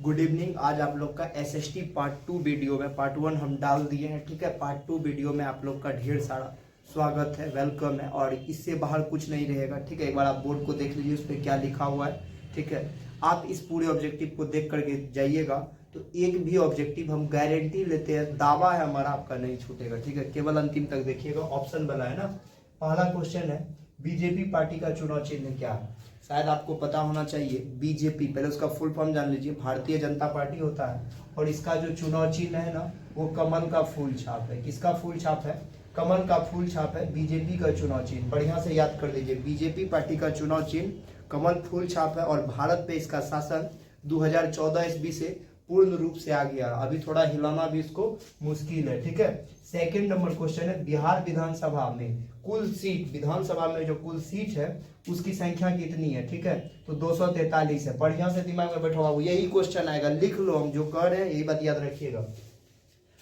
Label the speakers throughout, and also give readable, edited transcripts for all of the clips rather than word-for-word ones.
Speaker 1: Good evening. आज आप लोग का एसएसटी पार्ट 2 वीडियो में पार्ट 1 हम डाल दिए हैं, ठीक है। पार्ट 2 वीडियो में आप लोग का ढेर सारा स्वागत है, वेलकम है और इससे बाहर कुछ नहीं रहेगा, ठीक है। एक बार आप बोर्ड को देख लीजिए, उस पर क्या लिखा हुआ है, ठीक है। आप इस पूरे ऑब्जेक्टिव को देख करके जाइएगा तो एक भी ऑब्जेक्टिव हम गारंटी लेते हैं, दावा है हमारा, आपका नहीं छूटेगा, ठीक है। केवल अंतिम तक देखिएगा। ऑप्शन वाला है ना। पहला क्वेश्चन है, बीजेपी पार्टी का चुनाव चिन्ह क्या है? शायद आपको पता होना चाहिए। बीजेपी, पहले उसका फुल फॉर्म जान लीजिए, भारतीय जनता पार्टी होता है और इसका जो चुनाव चिन्ह है ना, वो कमल का फूल छाप है। किसका फूल छाप है? कमल का फूल छाप है बीजेपी का चुनाव चिन्ह। बढ़िया से याद कर लीजिए, बीजेपी पार्टी का चुनाव चिन्ह कमल फूल छाप है और भारत पे इसका शासन 2014 ईस्वी से पूर्ण रूप से आ गया। अभी थोड़ा हिलाना भी इसको मुश्किल है, ठीक है। सेकंड नंबर क्वेश्चन है, बिहार विधानसभा में कुल सीट, विधानसभा में जो कुल सीट है उसकी संख्या कितनी है? ठीक है, तो 243 है। बढ़िया से दिमाग में बैठा हुआ, यही क्वेश्चन आएगा, लिख लो। हम जो कर रहे हैं यही बात याद रखिएगा।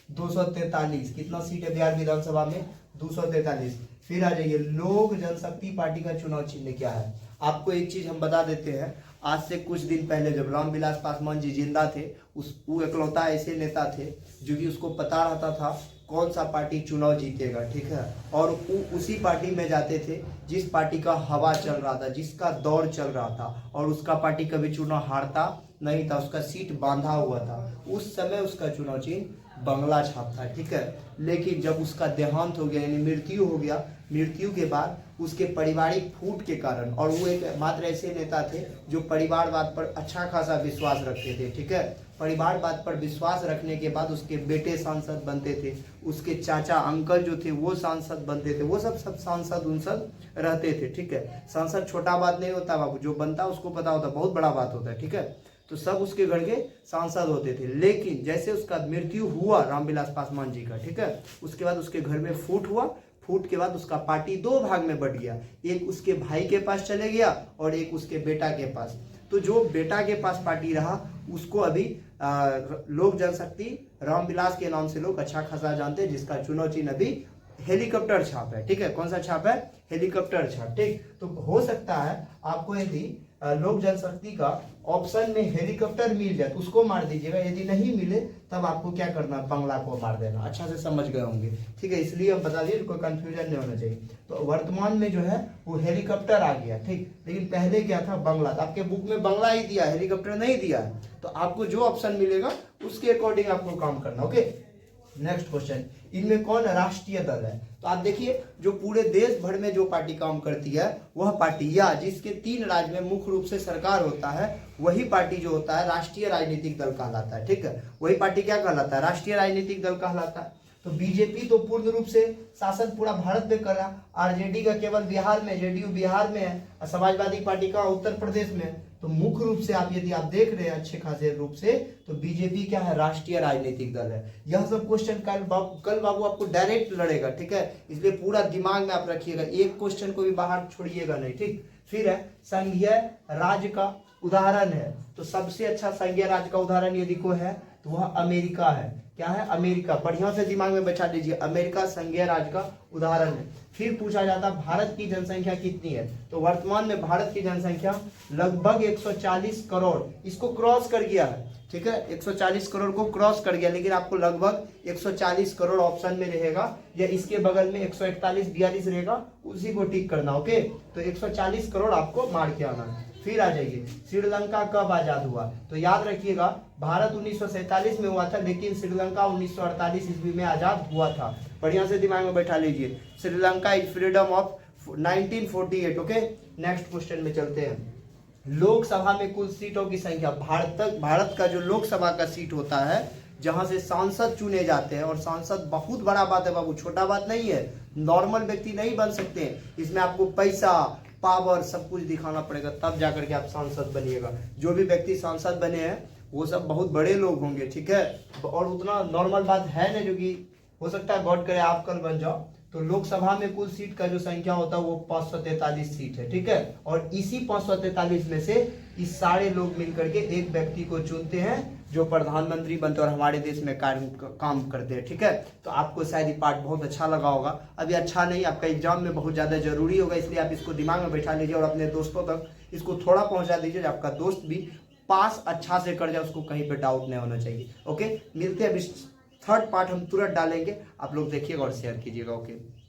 Speaker 1: 243 कितना सीट है बिहार विधानसभा में? 243। फिर आ जाइए, लोक जनशक्ति पार्टी का चुनाव चिन्ह क्या है? आपको एक चीज हम बता देते हैं, आज से कुछ दिन पहले जब रामविलास पासवान जी जिंदा थे, वो इकलौता ऐसे नेता थे जो कि उसको पता रहता था कौन सा पार्टी चुनाव जीतेगा, ठीक है। और वो उसी पार्टी में जाते थे जिस पार्टी का हवा चल रहा था, जिसका दौर चल रहा था, और उसका पार्टी कभी चुनाव हारता नहीं था, उसका सीट बांधा हुआ था। उस समय उसका चुनाव चिन्ह बंगला छाप था, ठीक है। लेकिन जब उसका देहांत हो गया, यानी मृत्यु हो गया, मृत्यु के बाद उसके पारिवारिक फूट के कारण, और वो एक मात्र ऐसे नेता थे जो परिवारवाद पर अच्छा खासा विश्वास रखते थे, ठीक है। परिवारवाद पर विश्वास रखने के बाद उसके बेटे सांसद बनते थे, उसके चाचा अंकल जो थे वो सांसद बनते थे, वो सब सांसद उनसद रहते थे, ठीक है। सांसद छोटा बात नहीं होता बाबू, जो बनता उसको पता होता बहुत बड़ा बात होता है, ठीक है। तो सब उसके घर के सांसद होते थे। लेकिन जैसे उसका मृत्यु हुआ रामविलास पासवान जी का, ठीक है, उसके बाद उसके घर में फूट हुआ। फूट के बाद उसका पार्टी दो भाग में बट गया, एक उसके भाई के पास चले गया और एक उसके बेटा के पास। तो जो बेटा के पास पार्टी रहा उसको अभी लोक जनशक्ति रामविलास के नाम से लोग अच्छा खासा जानते हैं, जिसका चुनाव चिन्ह अभी हेलीकॉप्टर छाप है, ठीक है। कौन सा छाप है? हेलीकॉप्टर छाप, ठीक। तो हो सकता है आपको यदि लोक जनशक्ति का ऑप्शन में हेलीकॉप्टर मिल जाए तो उसको मार दीजिएगा, यदि नहीं मिले तब आपको क्या करना? बंगला को मार देना। अच्छा से समझ गए होंगे, ठीक है। इसलिए हम बता दिए, कोई कंफ्यूजन नहीं होना चाहिए। तो वर्तमान में जो है वो हेलीकॉप्टर आ गया, ठीक। लेकिन पहले क्या था? बंगला। तो आपके बुक में बंगला ही दिया, हेलीकॉप्टर नहीं दिया है। तो आपको जो ऑप्शन मिलेगा उसके अकॉर्डिंग आपको काम करना, ओके। नेक्स्ट क्वेश्चन, इनमें कौन राष्ट्रीय दल है? तो आप देखिए, जो पूरे देश भर में जो पार्टी काम करती है वह पार्टी, या जिसके 3 राज्य में मुख्य रूप से सरकार होता है, वही पार्टी जो होता है राष्ट्रीय राजनीतिक दल कहलाता है, ठीक है। वही पार्टी क्या कहलाता है? राष्ट्रीय राजनीतिक दल कहलाता है। तो बीजेपी तो पूर्ण रूप से शासन पूरा भारत में कर रहा, आरजेडी का केवल बिहार में, जेडीयू बिहार में है, और समाजवादी पार्टी का उत्तर प्रदेश में है। तो मुख्य रूप से आप यदि आप देख रहे हैं अच्छे खासे रूप से, तो बीजेपी क्या है? राष्ट्रीय राजनीतिक दल है। यह सब क्वेश्चन कल बाबू आपको डायरेक्ट लड़ेगा, ठीक है। इसलिए पूरा दिमाग में आप रखिएगा, एक क्वेश्चन को भी बाहर छोड़िएगा नहीं, ठीक। फिर है, संघीय राज्य का उदाहरण है। तो सबसे अच्छा संघीय राज्य का उदाहरण यदि कोई है तो वह अमेरिका है। क्या है? अमेरिका। बढ़िया से दिमाग में बैठा लीजिए, अमेरिका संघीय राज्य का उदाहरण है। फिर पूछा जाता भारत की जनसंख्या कितनी है? तो वर्तमान में भारत की जनसंख्या लगभग 140 करोड़, इसको क्रॉस कर गया है, ठीक है। 140 करोड़ को क्रॉस कर गया, लेकिन आपको लगभग 140 करोड़ ऑप्शन में रहेगा, या इसके बगल में 141 42 रहेगा, उसी को टिक करना, ओके। तो 140 करोड़ आपको मार के आना है। फिर आ जाइए, श्रीलंका कब आजाद हुआ? तो याद रखिएगा, भारत 1947 में हुआ था, लेकिन श्रीलंका 1948 ईस्वी में आजाद हुआ था। बढ़िया से दिमाग में बैठा लीजिए, Sri Lanka is freedom of 1948, okay. Next question में चलते हैं। लोकसभा में कुल सीटों की संख्या, भारत का जो लोकसभा का सीट होता है जहां से सांसद चुने जाते हैं, और सांसद बहुत बड़ा बात है बाबू, छोटा बात नहीं है। नॉर्मल व्यक्ति नहीं बन सकते, इसमें आपको पैसा, पावर, सब कुछ दिखाना पड़ेगा, तब जाकर के आप सांसद बनिएगा। जो भी व्यक्ति सांसद बने हैं वो सब बहुत बड़े लोग होंगे, ठीक है। और उतना नॉर्मल बात है नहीं, जो कि हो सकता है गॉड करे आप कल बन जाओ। तो लोकसभा में कुल सीट का जो संख्या होता है वो 543 सीट है, ठीक है। और इसी 543 में से इस सारे लोग मिलकर के एक व्यक्ति को चुनते हैं जो प्रधानमंत्री बनते हैं और हमारे देश में काम करते हैं, ठीक है। तो आपको शायद ये पार्ट बहुत अच्छा लगा होगा। अभी अच्छा नहीं, आपका एग्जाम में बहुत ज़्यादा जरूरी होगा, इसलिए आप इसको दिमाग में बैठा लीजिए और अपने दोस्तों तक इसको थोड़ा पहुंचा दीजिए, आपका दोस्त भी पास अच्छा से कर जाए, उसको कहीं पे डाउट नहीं होना चाहिए। ओके, मिलते हैं, अभी थर्ड पार्ट हम तुरंत डालेंगे, आप लोग देखिएगा और शेयर कीजिएगा। ओके।